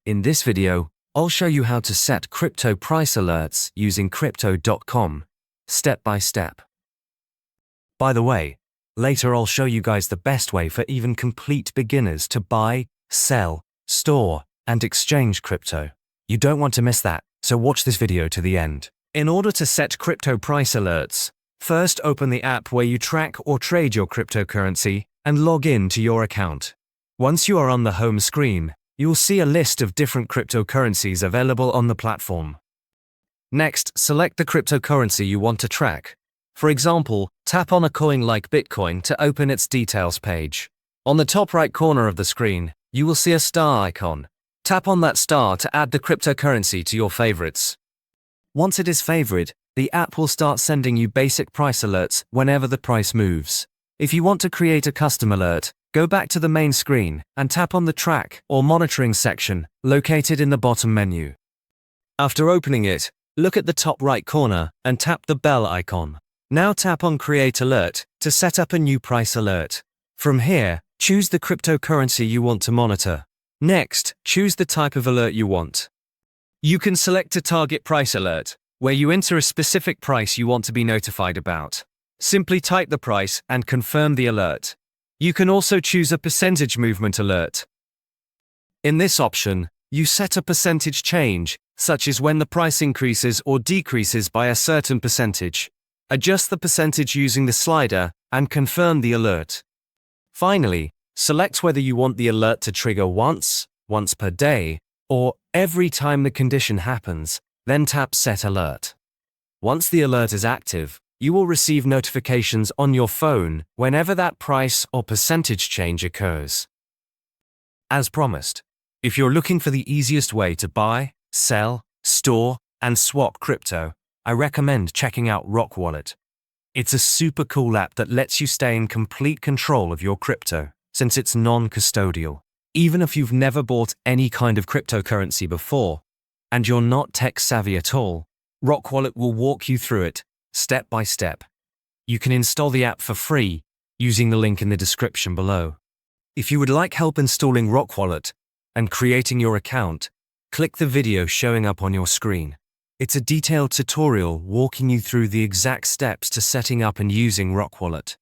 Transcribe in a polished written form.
In this video, I'll show you how to set crypto price alerts using Crypto.com, step by step. By the way, later I'll show you guys the best way for even complete beginners to buy, sell, store, and exchange crypto. You don't want to miss that, so watch this video to the end. In order to set crypto price alerts, first open the app where you track or trade your cryptocurrency and log in to your account. Once you are on the home screen, you'll see a list of different cryptocurrencies available on the platform. Next, select the cryptocurrency you want to track. For example, tap on a coin like Bitcoin to open its details page. On the top right corner of the screen, you will see a star icon. Tap on that star to add the cryptocurrency to your favorites. Once it is favored, the app will start sending you basic price alerts whenever the price moves. If you want to create a custom alert, go back to the main screen and tap on the Track or Monitoring section located in the bottom menu. After opening it, look at the top right corner and tap the bell icon. Now tap on Create Alert to set up a new price alert. From here, choose the cryptocurrency you want to monitor. Next, choose the type of alert you want. You can select a target price alert, where you enter a specific price you want to be notified about. Simply type the price and confirm the alert. You can also choose a percentage movement alert. In this option, you set a percentage change, such as when the price increases or decreases by a certain percentage. Adjust the percentage using the slider and confirm the alert. Finally, select whether you want the alert to trigger once per day, or every time the condition happens, then tap Set Alert. Once the alert is active, you will receive notifications on your phone whenever that price or percentage change occurs. As promised, if you're looking for the easiest way to buy, sell, store, and swap crypto, I recommend checking out Rock Wallet. It's a super cool app that lets you stay in complete control of your crypto, since it's non-custodial. Even if you've never bought any kind of cryptocurrency before, and you're not tech-savvy at all, Rock Wallet will walk you through it, step by step. You can install the app for free, using the link in the description below. If you would like help installing Rock Wallet and creating your account, click the video showing up on your screen. It's a detailed tutorial walking you through the exact steps to setting up and using Rock Wallet.